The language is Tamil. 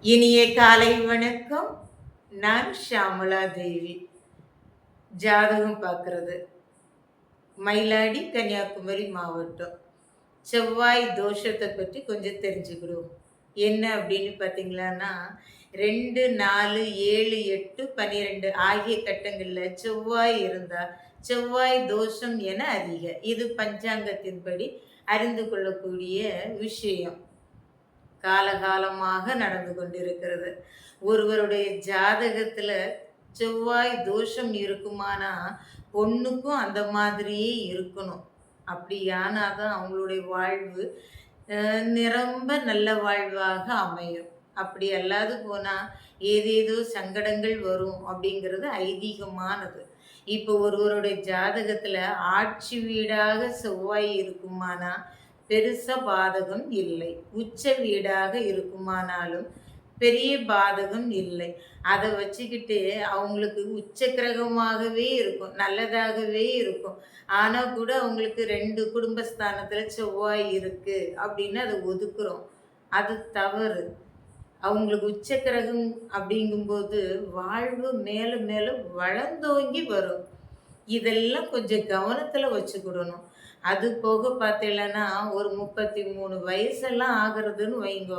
இனிய காலை வணக்கம். நான் ஷியாமளா தேவி. ஜாதகம் பார்க்கறது. மயிலாடி, கன்னியாகுமரி மாவட்டம். செவ்வாய் தோஷத்தை பற்றி கொஞ்சம் தெரிஞ்சுக்கிடுவோம். என்ன அப்படின்னு பார்த்தீங்களான்னா, 2, 4, 7, 8, 12 ஆகிய கட்டங்களில் செவ்வாய் இருந்தால் செவ்வாய் தோஷம் என அறிக. இது பஞ்சாங்கத்தின்படி அறிந்து கொள்ளக்கூடிய விஷயம். காலகாலமாக நடந்து கொண்டிருக்கிறது. ஒருவருடைய ஜாதகத்துல செவ்வாய் தோஷம் இருக்குமானா பொண்ணுக்கும் அந்த மாதிரியே இருக்கணும். அப்படியானாதான் அவங்களுடைய வாழ்வு நிரம்ப நல்ல வாழ்வாக அமையும். அப்படி அல்லாது போனா ஏதேதோ சங்கடங்கள் வரும் அப்படிங்கிறது ஐதீகமானது. இப்போ ஒருவருடைய ஜாதகத்துல ஆட்சி வீடாக செவ்வாய் இருக்குமானா பெருசா பாதகம் இல்லை. உச்ச வீடாக இருக்குமானாலும் பெரிய பாதகம் இல்லை. அதை வச்சுக்கிட்டு அவங்களுக்கு உச்ச கிரகமாகவே இருக்கும், நல்லதாகவே இருக்கும். ஆனால் கூட அவங்களுக்கு 2 குடும்பஸ்தானத்தில் செவ்வாய் இருக்கு அப்படின்னு அதை ஒதுக்குறோம். அது தவறு. அவங்களுக்கு உச்ச கிரகம் அப்படிங்கும்போது வாழ்வு மேலும் மேலும் வளர்ந்தோங்கி வரும். இதெல்லாம் கொஞ்சம் கவனத்தில் வச்சுக்கிடணும். அது போக பார்த்தீங்கன்னா ஒரு 33 வயசெல்லாம் ஆகிறதுன்னு வைங்க.